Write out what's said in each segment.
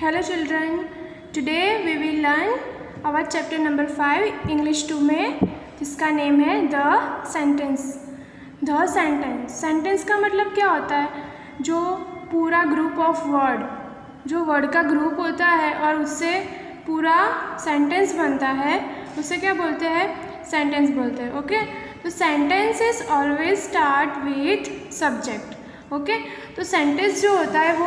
Hello children, today we will learn our chapter number 5 English 2 में, जिसका name है The Sentence. The Sentence. Sentence का मतलब क्या होता है? जो पूरा ग्रुप ऑफ वर्ड, जो वर्ड का ग्रुप होता है और उससे पूरा सेंटेंस बनता है, उसे क्या बोलते हैं? सेंटेंस बोलते हैं. ओके, तो sentence is always start with subject. Okay, तो सेंटेंस जो होता है वो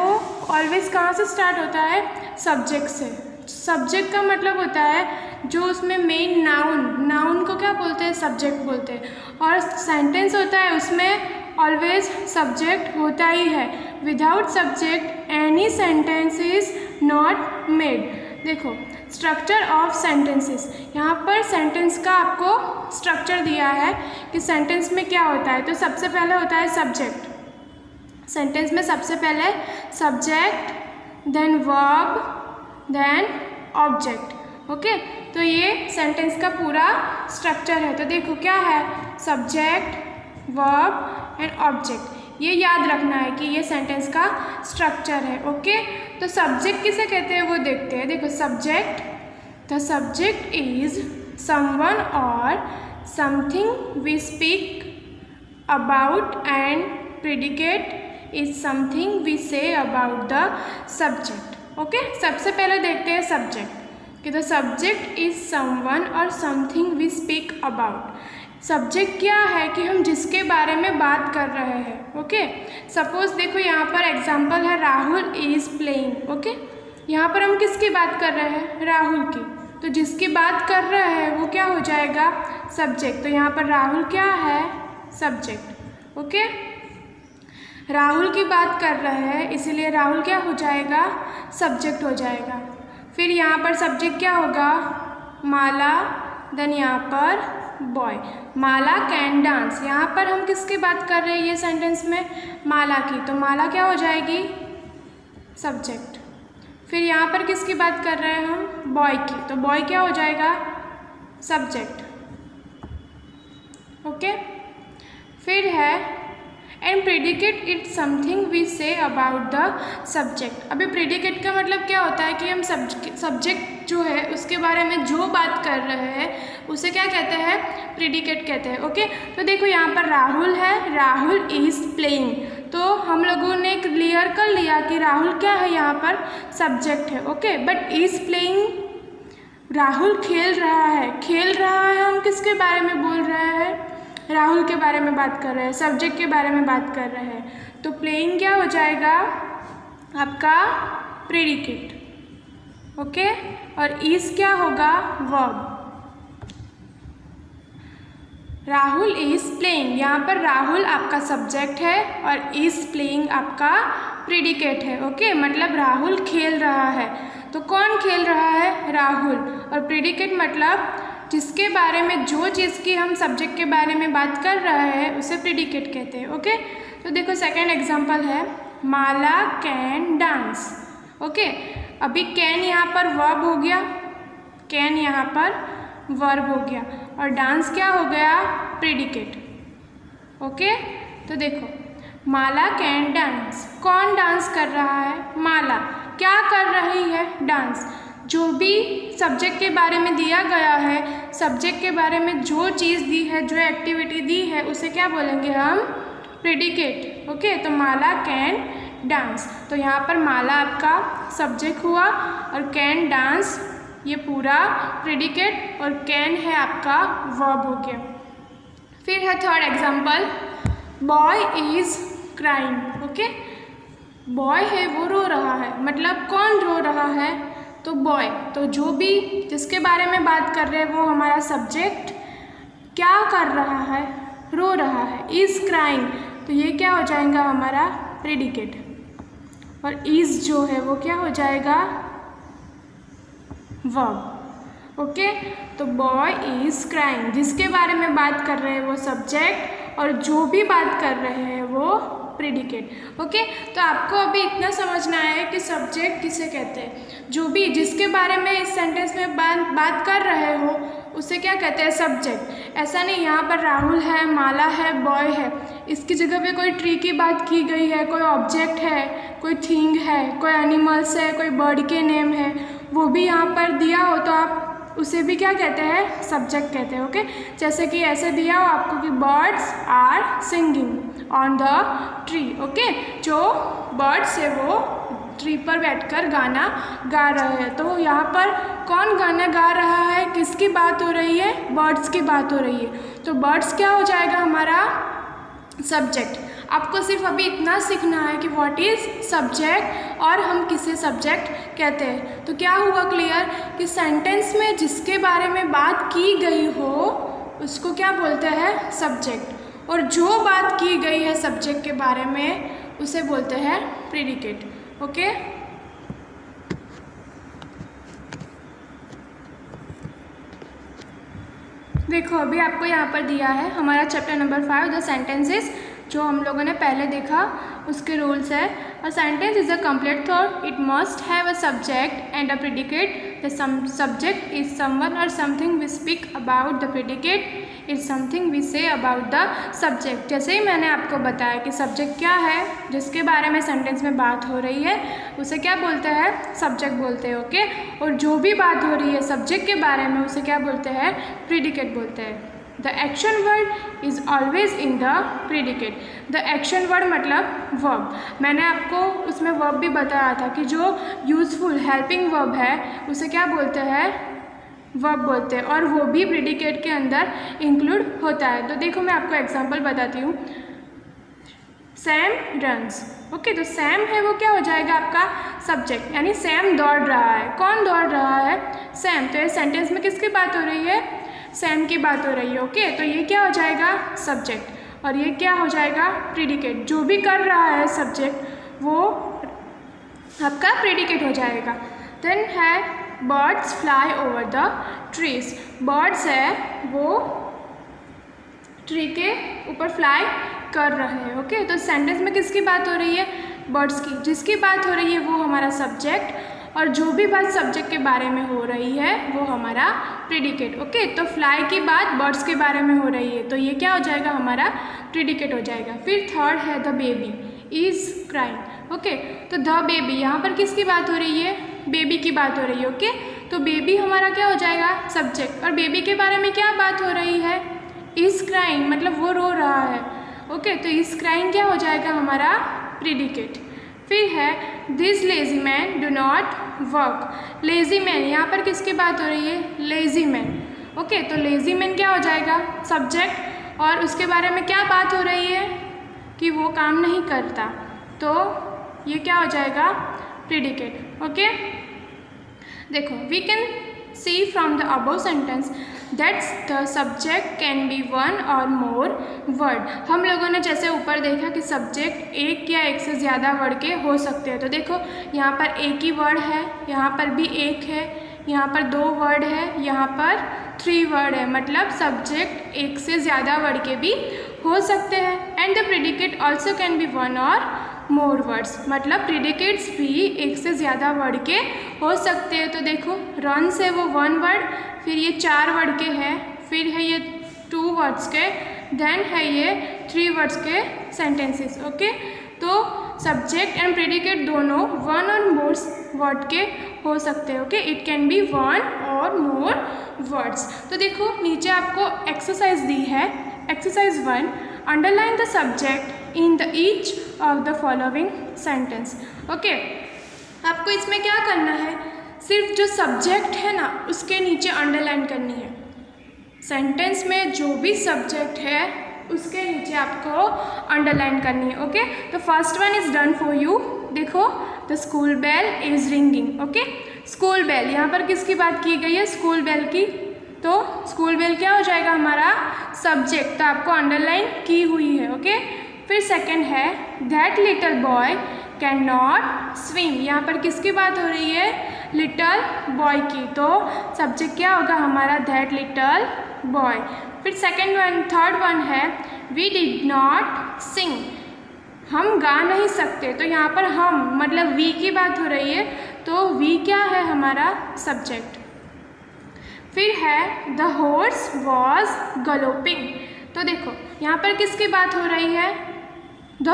ऑलवेज कहाँ से स्टार्ट होता है? सब्जेक्ट से. सब्जेक्ट का मतलब होता है जो उसमें मेन नाउन को क्या बोलते हैं? सब्जेक्ट बोलते हैं. और सेंटेंस होता है उसमें ऑलवेज सब्जेक्ट होता ही है. Without subject any sentence is not made. देखो, स्ट्रक्चर ऑफ सेंटेंसेस. यहाँ पर सेंटेंस का आपको स्ट्रक्चर दिया है कि सेंटेंस में क्या होता है. तो सबसे पहले होता है सब्जेक्ट. सेंटेंस में सबसे पहले subject, then verb, then object. Okay, तो ये सेंटेंस का पूरा स्ट्रक्चर है. तो देखो क्या है? Subject, verb and object. ये याद रखना है कि ये सेंटेंस का स्ट्रक्चर है. ओके, तो सब्जेक्ट किसे कहते हैं वो देखते हैं. देखो, subject, the subject is someone और something we speak about and predicate is something we say about the subject. Okay, सबसे पहले देखते हैं सब्जेक्ट कि द सब्जेक्ट इज समवन और something we speak about. Subject क्या है? कि हम जिसके बारे में बात कर रहे हैं. ओके, सपोज देखो यहाँ पर एग्जाम्पल है राहुल इज प्लेइंग. ओके, यहाँ पर हम किसकी बात कर रहे हैं? राहुल की. तो जिसकी बात कर रहे हैं वो क्या हो जाएगा? सब्जेक्ट. तो यहाँ पर राहुल क्या है? सब्जेक्ट. ओके, राहुल की बात कर रहे हैं इसीलिए राहुल क्या हो जाएगा? सब्जेक्ट हो जाएगा. फिर यहाँ पर सब्जेक्ट क्या होगा? माला, देन यहाँ पर बॉय. Mala can dance. यहाँ पर हम किसकी बात कर रहे हैं ये सेंटेंस में? माला की. तो माला क्या हो जाएगी? सब्जेक्ट. फिर यहाँ पर किसकी बात कर रहे हैं हम? बॉय की. तो बॉय क्या हो जाएगा? सब्जेक्ट. ओके, फिर है and predicate it something we say about the subject. अभी प्रेडिकेट का मतलब क्या होता है कि हम सब्जेक्ट जो है उसके बारे में जो बात कर रहे हैं उसे क्या कहते हैं? प्रेडिकेट कहते हैं. ओके, तो देखो यहाँ पर राहुल है, राहुल इज प्लेइंग. तो हम लोगों ने क्लियर कर लिया कि राहुल क्या है? यहाँ पर सब्जेक्ट है. Okay, but is playing, Rahul खेल रहा है. खेल रहा है, हम किसके बारे में बोल रहे हैं? राहुल के बारे में बात कर रहे हैं, सब्जेक्ट के बारे में बात कर रहे हैं. तो प्लेइंग क्या हो जाएगा? आपका प्रेडिकेट. ओके, और इज क्या होगा? वर्ब. Rahul is playing. यहाँ पर राहुल आपका सब्जेक्ट है और इज प्लेइंग आपका प्रेडिकेट है. ओके, मतलब राहुल खेल रहा है. तो कौन खेल रहा है? राहुल. और प्रेडिकेट मतलब जिसके बारे में, जो चीज़ की हम सब्जेक्ट के बारे में बात कर रहे हैं उसे प्रेडिकेट कहते हैं. ओके, तो देखो सेकंड एग्जांपल है माला कैन डांस. ओके, अभी कैन यहाँ पर वर्ब हो गया, कैन यहाँ पर वर्ब हो गया और डांस क्या हो गया? प्रेडिकेट. ओके, तो देखो माला कैन डांस. कौन डांस कर रहा है? माला. क्या कर रही है? डांस. जो भी सब्जेक्ट के बारे में दिया गया है, सब्जेक्ट के बारे में जो चीज़ दी है, जो एक्टिविटी दी है, उसे क्या बोलेंगे हम? प्रेडिकेट. ओके, तो माला कैन डांस. तो यहाँ पर माला आपका सब्जेक्ट हुआ और कैन डांस ये पूरा प्रेडिकेट और कैन है आपका वर्ब हो गया. फिर है third example, boy is crying. Okay, boy है वो रो रहा है. मतलब कौन रो रहा है? तो बॉय. तो जो भी जिसके बारे में बात कर रहे हैं वो हमारा सब्जेक्ट. क्या कर रहा है? रो रहा है. Is crying. तो ये क्या हो जाएगा? हमारा प्रेडिकेट. और इज जो है वो क्या हो जाएगा? वर्ब. ओके, तो बॉय इज क्राइंग. जिसके बारे में बात कर रहे हैं वो सब्जेक्ट और जो भी बात कर रहे हैं वो प्रेडिकेट. ओके, तो आपको अभी इतना समझना है कि सब्जेक्ट किसे कहते हैं. जो भी जिसके बारे में इस सेंटेंस में बात कर रहे हो उसे क्या कहते हैं? सब्जेक्ट. ऐसा नहीं यहाँ पर राहुल है, माला है, बॉय है, इसकी जगह पे कोई ट्री की बात की गई है, कोई ऑब्जेक्ट है, कोई थिंग है, कोई एनिमल्स है, कोई बर्ड के नेम है, वो भी यहाँ पर दिया हो तो आप उसे भी क्या कहते हैं, सब्जेक्ट कहते हैं। ओके, जैसे कि ऐसे दिया हो आपको कि birds are singing on the tree. Okay, जो बर्ड्स है वो ट्री पर बैठकर गाना गा रहे हैं। तो यहाँ पर कौन गाना गा रहा है, किसकी बात हो रही है, बर्ड्स की बात हो रही है। तो बर्ड्स क्या हो जाएगा हमारा सब्जेक्ट। आपको सिर्फ अभी इतना सीखना है कि व्हाट इज़ सब्जेक्ट और हम किसे सब्जेक्ट कहते हैं। तो क्या हुआ क्लियर कि सेंटेंस में जिसके बारे में बात की गई हो उसको क्या बोलते हैं, सब्जेक्ट, और जो बात की गई है सब्जेक्ट के बारे में उसे बोलते हैं प्रेडिकेट। ओके, देखो अभी आपको यहाँ पर दिया है हमारा चैप्टर नंबर 5 द सेंटेंसेस, जो हम लोगों ने पहले देखा उसके रूल्स है। A sentence is a complete thought, it must have a subject and a predicate. The subject is someone और something we speak about, the predicate is something we say about the subject. जैसे ही मैंने आपको बताया कि subject क्या है, जिसके बारे में सेंटेंस में बात हो रही है उसे क्या बोलते हैं, सब्जेक्ट बोलते हैं। ओके, और जो भी बात हो रही है सब्जेक्ट के बारे में उसे क्या बोलते हैं, प्रेडिकेट बोलते हैं। The action word is always in the predicate. The action word मतलब वर्ब, मैंने आपको उसमें वर्ब भी बताया था कि जो यूजफुल हेल्पिंग वर्ब है उसे क्या बोलते हैं, वर्ब बोलते हैं, और वो भी प्रेडिकेट के अंदर इंक्लूड होता है। तो देखो मैं आपको एग्जांपल बताती हूँ। Sam runs. ओके, तो सैम है वो क्या हो जाएगा आपका सब्जेक्ट, यानी सैम दौड़ रहा है। कौन दौड़ रहा है, सैम। तो ये सेंटेंस में किसकी बात हो रही है, सैम की बात हो रही है। ओके, तो ये क्या हो जाएगा सब्जेक्ट, और ये क्या हो जाएगा प्रेडिकेट। जो भी कर रहा है सब्जेक्ट वो आपका प्रेडिकेट हो जाएगा। देन है birds fly over the trees. Birds है वो ट्री के ऊपर फ्लाई कर रहे हैं। ओके, तो सेंटेंस में किसकी बात हो रही है, बर्ड्स की। जिसकी बात हो रही है वो हमारा सब्जेक्ट, और जो भी बात सब्जेक्ट के बारे में हो रही है वो हमारा प्रेडिकेट। ओके, तो फ्लाई की बात बर्ड्स के बारे में हो रही है तो ये क्या हो जाएगा, हमारा प्रेडिकेट हो जाएगा। फिर थर्ड है the baby is crying. Okay, तो द बेबी यहाँ पर किसकी बात हो रही है, बेबी की बात हो रही है। ओके, तो बेबी हमारा क्या हो जाएगा सब्जेक्ट, और बेबी के बारे में क्या बात हो रही है, इज़ क्राइंग, मतलब वो रो रहा है। ओके, तो इज़ क्राइंग क्या हो जाएगा हमारा प्रेडिकेट। फिर है this lazy man do not work. Lazy man, यहाँ पर किसकी बात हो रही है, लेजी मैन। ओके, तो लेजी मैन क्या हो जाएगा सब्जेक्ट, और उसके बारे में क्या बात हो रही है कि वो काम नहीं करता, तो ये क्या हो जाएगा प्रेडिकेट। ओके, देखो we can see from the above sentence that's the subject can be one or more word. हम लोगों ने जैसे ऊपर देखा कि सब्जेक्ट एक या एक से ज़्यादा वर्ड के हो सकते हैं। तो देखो यहाँ पर एक ही वर्ड है, यहाँ पर भी एक है, यहाँ पर 2 वर्ड है, यहाँ पर 3 वर्ड है, मतलब सब्जेक्ट एक से ज़्यादा वर्ड के भी हो सकते हैं। And the predicate also can be one or more words, मतलब प्रेडिकेट्स भी एक से ज़्यादा वर्ड के हो सकते हैं। तो देखो रन्स है वो 1 वर्ड, फिर ये 4 वर्ड के हैं, फिर है ये 2 वर्ड्स के, देन है ये 3 वर्ड्स के सेंटेंसेस। ओके, तो सब्जेक्ट एंड प्रेडिकेट दोनों 1 और मोर वर्ड के हो सकते हैं। ओके, इट कैन बी 1 और मोर वर्ड्स। तो देखो नीचे आपको एक्सरसाइज दी है, exercise 1, underline the subject in the each of the following sentence. Okay, आपको इसमें क्या करना है, सिर्फ जो सब्जेक्ट है ना उसके नीचे अंडरलाइन करनी है। सेंटेंस में जो भी सब्जेक्ट है उसके नीचे आपको अंडरलाइन करनी है। ओके, तो first one is done for you. देखो the school bell is ringing. Okay, school bell, यहाँ पर किसकी बात की गई है, स्कूल बेल की। तो स्कूल बेल क्या हो जाएगा हमारा सब्जेक्ट, तो आपको अंडरलाइन की हुई है। ओके, फिर सेकंड है that little boy can not swim. यहाँ पर किसकी बात हो रही है, लिटिल बॉय की, तो सब्जेक्ट क्या होगा हमारा दैट लिटिल बॉय। फिर थर्ड वन है वी डिड नॉट सिंग, हम गा नहीं सकते, तो यहाँ पर हम मतलब वी की बात हो रही है, तो वी क्या है हमारा सब्जेक्ट। फिर है द हॉर्स वॉज गलोपिंग, तो देखो यहाँ पर किसकी बात हो रही है, द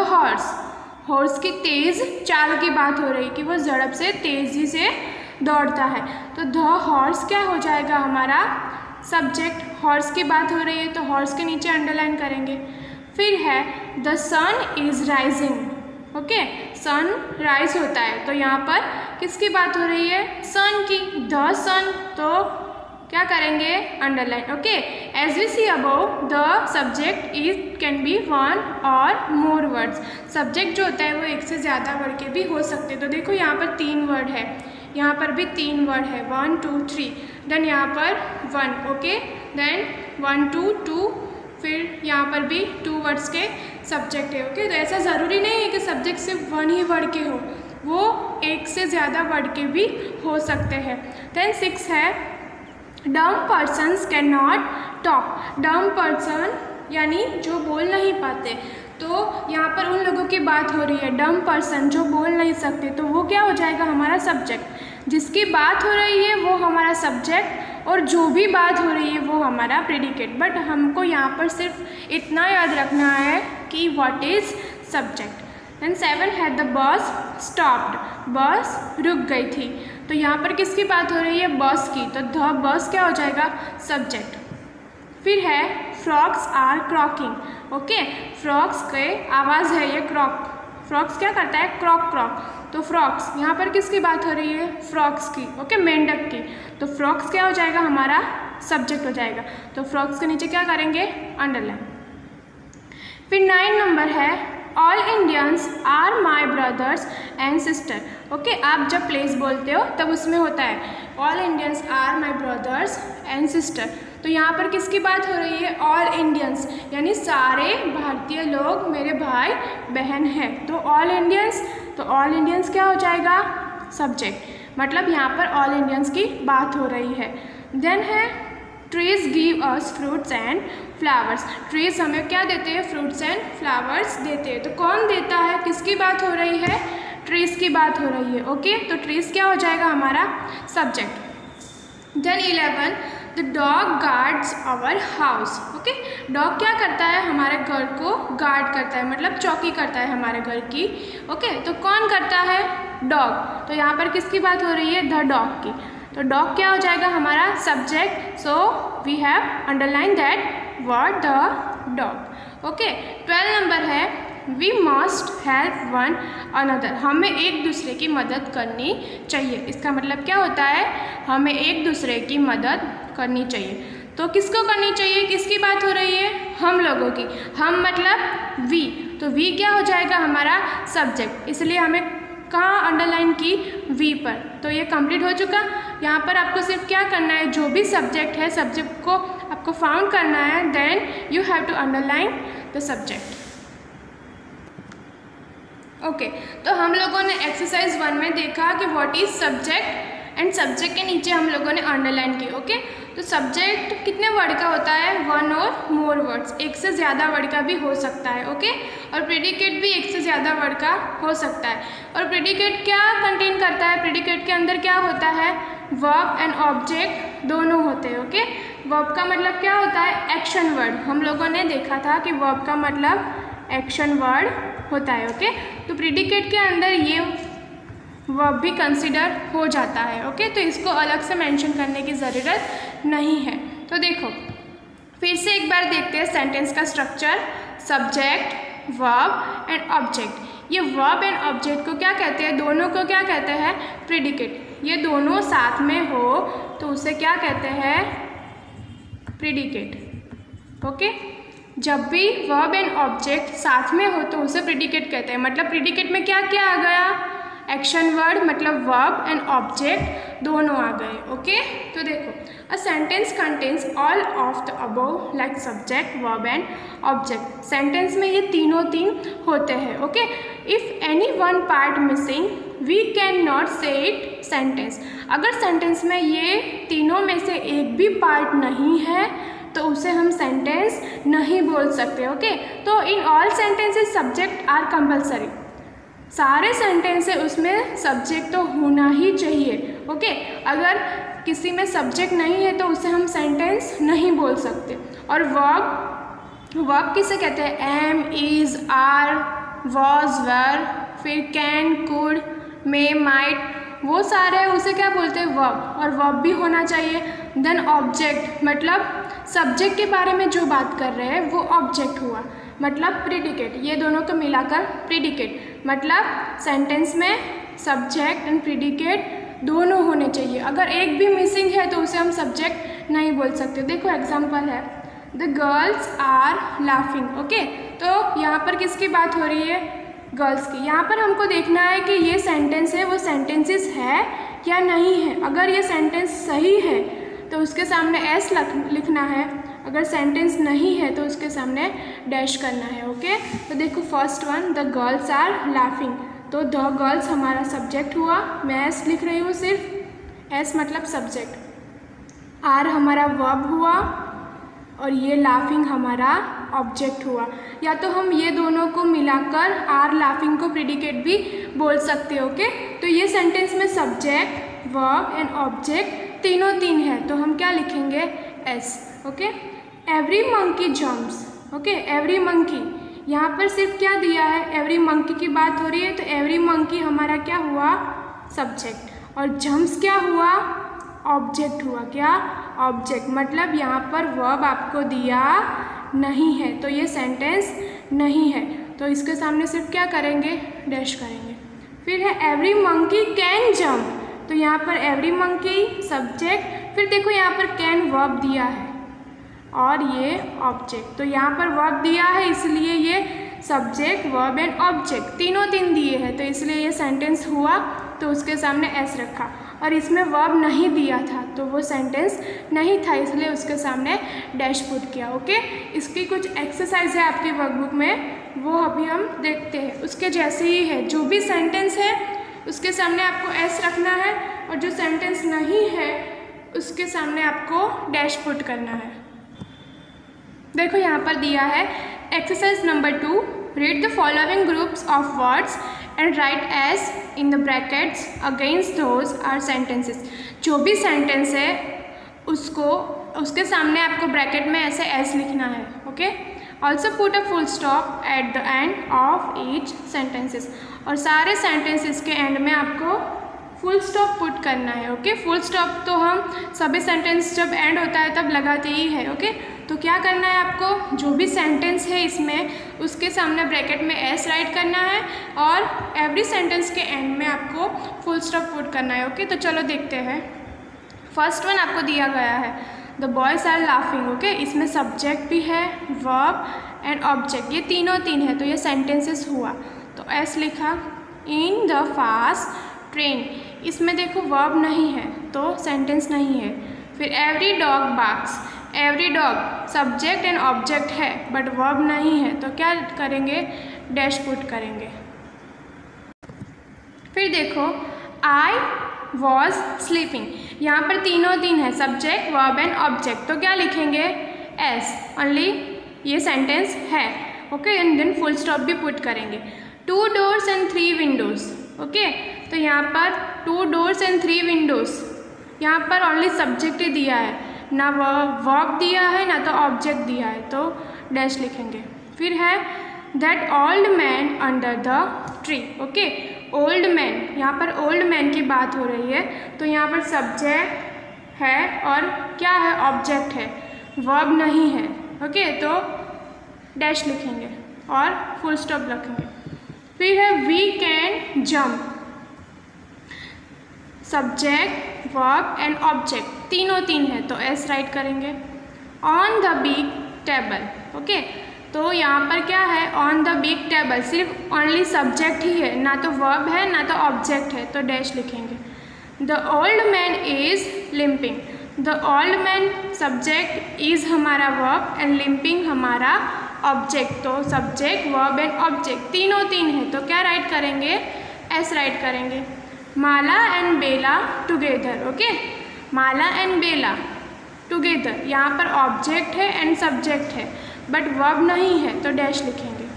हॉर्स की तेज़ चाल की बात हो रही है कि वो झड़प से तेज़ी से दौड़ता है। तो द हॉर्स क्या हो जाएगा हमारा सब्जेक्ट, हॉर्स की बात हो रही है तो हॉर्स के नीचे अंडरलाइन करेंगे। फिर है the sun is rising, okay, sun rise होता है, तो यहाँ पर किसकी बात हो रही है, सन की, द सन, तो क्या करेंगे underline. Okay, as we see above the subject is can be one or more words, subject जो होता है वो एक से ज़्यादा वर्ड के भी हो सकते हैं। तो देखो यहाँ पर 3 वर्ड है, यहाँ पर भी 3 वर्ड है, 1 2 3, देन यहाँ पर 1, ओके, देन 1 2 2, फिर यहाँ पर भी 2 वर्ड्स के सब्जेक्ट है। ओके, तो ऐसा ज़रूरी नहीं है कि सब्जेक्ट सिर्फ 1 ही वर्ड के हो, वो एक से ज़्यादा वर्ड के भी हो सकते हैं। देन 6 है डम पर्सन्स कैन नॉट टॉक, डम पर्सन यानी जो बोल नहीं पाते, तो यहाँ पर उन लोगों की बात हो रही है, डम पर्सन जो बोल नहीं सकते, तो वो क्या हो जाएगा हमारा सब्जेक्ट, जिसकी बात हो रही है वो हमारा सब्जेक्ट और जो भी बात हो रही है वो हमारा प्रेडिकेट। बट हमको यहाँ पर सिर्फ इतना याद रखना है कि व्हाट इज़ सब्जेक्ट। देन 7 है द बस स्टॉप्ड, बस रुक गई थी, तो यहाँ पर किसकी बात हो रही है, बस की, तो द बस क्या हो जाएगा सब्जेक्ट। फिर है frocks are croaking, okay, frocks के आवाज़ है ये क्रॉक, फ्रॉक्स क्या करता है क्रॉक क्रॉक, तो फ्रॉक्स यहाँ पर किसकी बात हो रही है, फ्रॉक्स की, ओके, मेंढक की, तो फ्रॉक्स क्या हो जाएगा हमारा सब्जेक्ट हो जाएगा, तो फ्रॉक्स के नीचे क्या करेंगे अंडरलाइन। फिर 9 नंबर है all Indians are my brothers and sister, okay, आप जब प्लेस बोलते हो तब उसमें होता है all Indians are my brothers and sister, तो यहाँ पर किसकी बात हो रही है, ऑल इंडियंस यानी सारे भारतीय लोग मेरे भाई बहन हैं, तो ऑल इंडियंस, तो ऑल इंडियंस क्या हो जाएगा सब्जेक्ट, मतलब यहाँ पर ऑल इंडियंस की बात हो रही है। देन है trees give us fruits and flowers, trees हमें क्या देते हैं, फ्रूट्स एंड फ्लावर्स देते हैं, तो कौन देता है, किसकी बात हो रही है, ट्रीज की बात हो रही है। ओके, तो ट्रीज क्या हो जाएगा हमारा subject. Then 11 the dog guards our house, okay, dog क्या करता है हमारे घर को गार्ड करता है, मतलब चौकी करता है हमारे घर की, ओके, तो कौन करता है, डॉग, तो यहाँ पर किसकी बात हो रही है, द डॉग की, तो डॉग क्या हो जाएगा हमारा subject, so we have underline that word the dog. Okay, 12 number है we must help one another, हमें एक दूसरे की मदद करनी चाहिए, इसका मतलब क्या होता है, हमें एक दूसरे की मदद करनी चाहिए, तो किसको करनी चाहिए, किसकी बात हो रही है, हम लोगों की, हम मतलब वी, तो वी क्या हो जाएगा हमारा सब्जेक्ट, इसलिए हमें कहाँ अंडरलाइन की, वी पर, तो ये कंप्लीट हो चुका। यहाँ पर आपको सिर्फ क्या करना है, जो भी सब्जेक्ट है सब्जेक्ट को आपको फाउंड करना है, then you have to underline the subject. Okay, तो हम लोगों ने एक्सरसाइज 1 में देखा कि what is subject and subject के नीचे हम लोगों ने अंडरलाइन की। ओके, तो सब्जेक्ट कितने वर्ड का होता है, 1 और मोर वर्ड्स, एक से ज़्यादा वर्ड का भी हो सकता है। ओके, और प्रेडिकेट भी एक से ज़्यादा वर्ड का हो सकता है। और प्रेडिकेट क्या कंटेन करता है, प्रेडिकेट के अंदर क्या होता है, वर्ब एंड ऑब्जेक्ट दोनों होते हैं। ओके, वर्ब का मतलब क्या होता है, एक्शन वर्ड, हम लोगों ने देखा था कि वर्ब का मतलब एक्शन वर्ड होता है। ओके, तो प्रेडिकेट के अंदर ये वर्ब भी कंसिडर हो जाता है। ओके, तो इसको अलग से मेंशन करने की ज़रूरत नहीं है। तो देखो फिर से एक बार देखते हैं सेंटेंस का structure, subject, verb and object. ये वर्ब एंड ऑब्जेक्ट को क्या कहते हैं, दोनों को क्या कहते हैं, प्रेडिकेट। ये दोनों साथ में हो तो उसे क्या कहते हैं, प्रेडिकेट। ओके, जब भी वर्ब एंड ऑब्जेक्ट साथ में हो तो उसे प्रेडिकेट कहते हैं। मतलब प्रेडिकेट में क्या क्या आ गया, एक्शन वर्ड, मतलब वर्ब एंड ऑब्जेक्ट दोनों आ गए। ओके, तो देखो a sentence contains all of the above like subject, verb and object. Sentence में ये तीनों होते हैं। Okay, if any one part missing we can not say it sentence. अगर सेंटेंस में ये तीनों में से एक भी पार्ट नहीं है तो उसे हम सेंटेंस नहीं बोल सकते। ओके, तो in all sentences subject are compulsory. सारे सेंटेंस है उसमें सब्जेक्ट तो होना ही चाहिए। ओके, अगर किसी में सब्जेक्ट नहीं है तो उसे हम सेंटेंस नहीं बोल सकते। और वर्ब वर्ब किसे कहते हैं? एम, इज़, आर, वॉज, वर, फिर कैन, कुड, मे, माइट, वो सारे उसे क्या बोलते हैं? वर्ब। और वर्ब भी होना चाहिए। देन ऑब्जेक्ट, मतलब सब्जेक्ट के बारे में जो बात कर रहे हैं वो ऑब्जेक्ट हुआ, मतलब प्रीडिकेट। ये दोनों को मिलाकर प्रीडिकेट, मतलब सेंटेंस में सब्जेक्ट एंड प्रीडिकेट दोनों होने चाहिए। अगर एक भी मिसिंग है तो उसे हम सब्जेक्ट नहीं बोल सकते। देखो एग्जाम्पल है, the girls are laughing. Okay, तो यहाँ पर किसकी बात हो रही है? गर्ल्स की। यहाँ पर हमको देखना है कि ये सेंटेंस है वो सेंटेंसेस है या नहीं है। अगर ये सेंटेंस सही है तो उसके सामने एस लिखना है, अगर सेंटेंस नहीं है तो उसके सामने डैश करना है। ओके, तो देखो first one, the girls are laughing, तो द गर्ल्स हमारा सब्जेक्ट हुआ, मैं एस लिख रही हूँ सिर्फ, एस मतलब सब्जेक्ट, आर हमारा वर्ब हुआ और ये लाफिंग हमारा ऑब्जेक्ट हुआ। या तो हम ये दोनों को मिलाकर आर लाफिंग को प्रीडिकेट भी बोल सकते हो। ओके, तो ये सेंटेंस में सब्जेक्ट, वर्ब एंड ऑब्जेक्ट तीनों तीन है, तो हम क्या लिखेंगे? S. Okay, every monkey jumps. Okay, every monkey, यहाँ पर सिर्फ क्या दिया है? एवरी मंकी की बात हो रही है, तो एवरी मंकी हमारा क्या हुआ? सब्जेक्ट। और जम्प्स क्या हुआ? ऑब्जेक्ट हुआ। क्या? ऑब्जेक्ट। मतलब यहाँ पर वर्ब आपको दिया नहीं है, तो ये सेंटेंस नहीं है, तो इसके सामने सिर्फ क्या करेंगे? डैश करेंगे। फिर है एवरी मंकी कैन जम्प, तो यहाँ पर एवरी मंकी सब्जेक्ट, फिर देखो यहाँ पर कैन वर्ब दिया है और ये ऑब्जेक्ट, तो यहाँ पर वर्ब दिया है इसलिए ये सब्जेक्ट, वर्ब एंड ऑब्जेक्ट तीनों तीन दिए हैं, तो इसलिए ये सेंटेंस हुआ, तो उसके सामने एस रखा। और इसमें वर्ब नहीं दिया था तो वो सेंटेंस नहीं था, इसलिए उसके सामने डैश पुट किया। ओके, इसकी कुछ एक्सरसाइज है आपकी वर्कबुक में, वो अभी हम देखते हैं। उसके जैसे ही है, जो भी सेंटेंस है उसके सामने आपको एस रखना है और जो सेंटेंस नहीं है उसके सामने आपको डैश पुट करना है। देखो यहाँ पर दिया है exercise number 2, read the following groups of words and write S in the brackets against those are sentences. जो भी सेंटेंस है उसके सामने आपको ब्रैकेट में ऐसे एस लिखना है। Okay, also put a full stop at the end of each sentences, और सारे सेंटेंसेस के एंड में आपको फुल स्टॉप पुट करना है। ओके, फुल स्टॉप तो हम सभी सेंटेंस जब एंड होता है तब लगाते ही है। ओके, तो क्या करना है आपको? जो भी सेंटेंस है इसमें उसके सामने ब्रैकेट में एस राइट करना है और एवरी सेंटेंस के एंड में आपको फुल स्टॉप पुट करना है। ओके, तो चलो देखते हैं। फर्स्ट वन आपको दिया गया है, the boys are laughing. Okay, इसमें सब्जेक्ट भी है, वर्ब एंड ऑब्जेक्ट, ये तीनों तीन है, तो ये सेंटेंसेस हुआ, तो एस लिखा। इन द फास्ट ट्रेन, इसमें देखो वर्ब नहीं है तो सेंटेंस नहीं है। फिर every dog barks, every dog subject and object है बट वर्ब नहीं है, तो क्या करेंगे? डैश पुट करेंगे। फिर देखो आई वॉज स्लीपिंग, यहाँ पर तीनों तीन है, सब्जेक्ट, वर्ब एंड ऑब्जेक्ट, तो क्या लिखेंगे? एस, ओनली ये सेंटेंस है। Okay, and then full stop भी पुट करेंगे। 2 doors and 3 windows। ओके, तो यहाँ पर 2 doors and 3 windows, यहाँ पर ओनली सब्जेक्ट ही दिया है, ना वर्ब दिया है ना तो ऑब्जेक्ट दिया है, तो डैश लिखेंगे। फिर है that old man under the tree. Okay, old man, यहाँ पर ओल्ड मैन की बात हो रही है, तो यहाँ पर सब्जेक्ट है और क्या है? ऑब्जेक्ट है, वर्ब नहीं है। ओके, तो डैश लिखेंगे और फुल स्टॉप रखेंगे। फिर है we can jump, subject, verb and object तीनों तीन है, तो एस राइट करेंगे। On the big table. Okay, तो यहाँ पर क्या है? ऑन द बिग टेबल, सिर्फ ओनली सब्जेक्ट ही है, ना तो वर्ब है ना तो ऑब्जेक्ट है, तो डैश लिखेंगे। The old man is limping, the old man subject, is हमारा वर्ब एंड लिम्पिंग हमारा ऑब्जेक्ट, तो सब्जेक्ट, वर्ब एंड ऑब्जेक्ट तीनों तीन है, तो क्या राइट करेंगे? एस राइट करेंगे। Mala and Bela together. Okay, Mala and Bela together, यहाँ पर ऑब्जेक्ट है एंड सब्जेक्ट है बट वर्ब नहीं है, तो डैश लिखेंगे।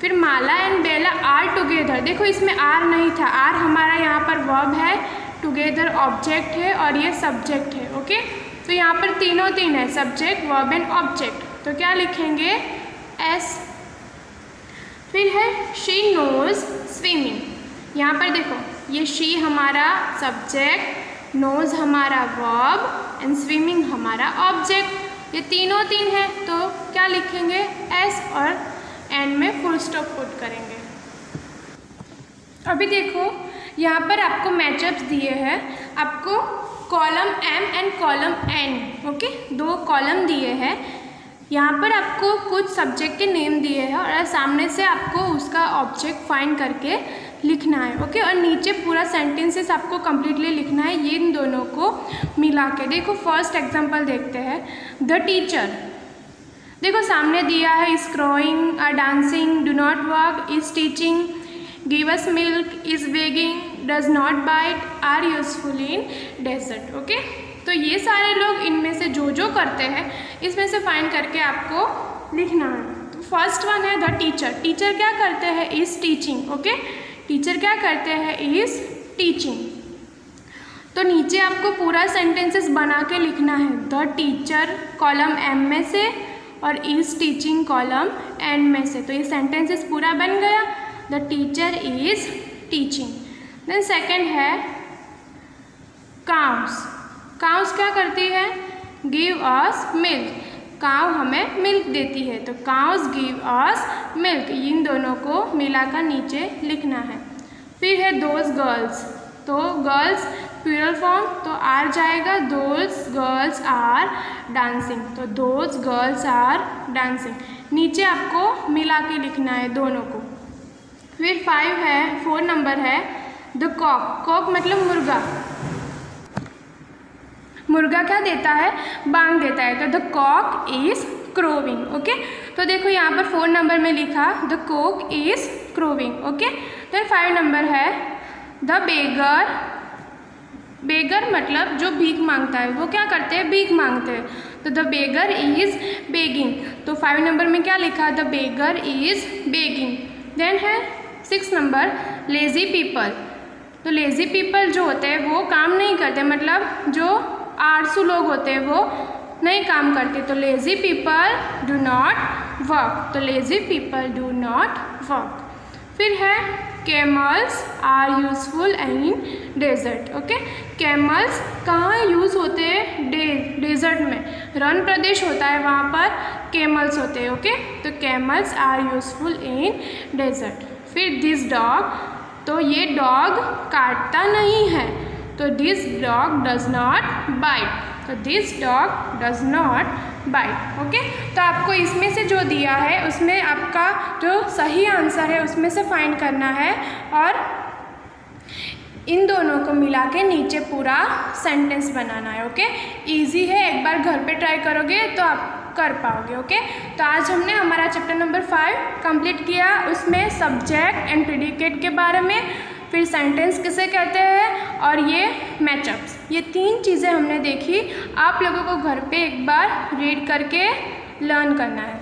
फिर Mala and Bela are together, देखो इसमें आर नहीं था, आर हमारा यहाँ पर वर्ब है, टुगेदर ऑब्जेक्ट है और ये सब्जेक्ट है। ओके, तो यहाँ पर तीनों तीन है, सब्जेक्ट, वर्ब एंड ऑब्जेक्ट, तो क्या लिखेंगे? एस। फिर है शी नोज स्विमिंग। यहाँ पर देखो, ये शी हमारा सब्जेक्ट, नोज हमारा वर्ब एंड स्विमिंग हमारा ऑब्जेक्ट। ये तीनों तीन है तो क्या लिखेंगे, एस और एंड में फुल स्टॉप पुट करेंगे। अभी देखो यहाँ पर आपको मैचअप्स दिए हैं, आपको column M and column N, okay, 2 column दिए हैं। यहाँ पर आपको कुछ सब्जेक्ट के नेम दिए हैं और सामने से आपको उसका ऑब्जेक्ट फाइंड करके लिखना है, ओके। और नीचे पूरा सेंटेंसेस आपको कम्प्लीटली लिखना है, ये इन दोनों को मिला के। देखो फर्स्ट एग्जांपल देखते हैं, द टीचर। देखो सामने दिया है, is crowing, are dancing, do not walk, is teaching, give us milk, is begging, does not bite, are useful in desert, okay. तो ये सारे लोग इनमें से जो जो करते हैं इसमें से फाइंड करके आपको लिखना है। तो फर्स्ट वन है द टीचर। टीचर क्या करते हैं, इज टीचिंग, ओके। टीचर क्या करते हैं, इज टीचिंग। तो नीचे आपको पूरा सेंटेंसेस बना के लिखना है, द टीचर कॉलम एम में से और इज टीचिंग कॉलम एन में से। तो ये सेंटेंसेस पूरा बन गया, the teacher is teaching. Then second है काउस। काउस क्या करती है, गिव अस मिल्क। काउ हमें मिल्क देती है, तो काउस गिव अस मिल्क। इन दोनों को मिलाकर नीचे लिखना है। फिर है दोज गर्ल्स। तो गर्ल्स प्लूरल फॉर्म, तो आर जाएगा, दोज गर्ल्स आर डांसिंग, तो दोज गर्ल्स आर डांसिंग। नीचे आपको मिला के लिखना है दोनों को। फिर 4 नंबर है द कॉक। कॉक मतलब मुर्गा। मुर्गा क्या देता है, बांग देता है, तो the cock is crowing, okay. तो देखो यहाँ पर 4 नंबर में लिखा the cock is crowing, okay. Then 5 number है द बेगर। बेगर मतलब जो भीख मांगता है, वो क्या करते हैं, भीख मांगते हैं, तो द बेगर इज बेगिंग। तो 5 नंबर में क्या लिखा, the beggar is begging. Then है 6 नंबर लेजी पीपल। तो लेजी पीपल जो होते हैं वो काम नहीं करते, मतलब जो आलसू लोग होते हैं वो नहीं काम करते, तो lazy people do not work. तो lazy people do not work. फिर है camels are useful in desert, okay. Camels कहाँ यूज़ होते हैं, डेजर्ट में, रण प्रदेश होता है वहाँ पर कैमल्स होते हैं, ओके। तो camels are useful in desert. फिर दिस डॉग, तो ये डॉग काटता नहीं है, तो this dog does not bite, तो this dog does not bite, okay. तो आपको इसमें से जो दिया है उसमें आपका जो सही आंसर है उसमें से फाइंड करना है और इन दोनों को मिला के नीचे पूरा सेंटेंस बनाना है, ओके। इजी है, एक बार घर पे ट्राई करोगे तो आप कर पाओगे, ओके। तो आज हमने हमारा चैप्टर नंबर 5 कंप्लीट किया। उसमें सब्जेक्ट एंड प्रेडिकेट के बारे में, फिर सेंटेंस किसे कहते हैं और ये मैचअप्स, ये 3 चीज़ें हमने देखी। आप लोगों को घर पे एक बार रीड करके लर्न करना है।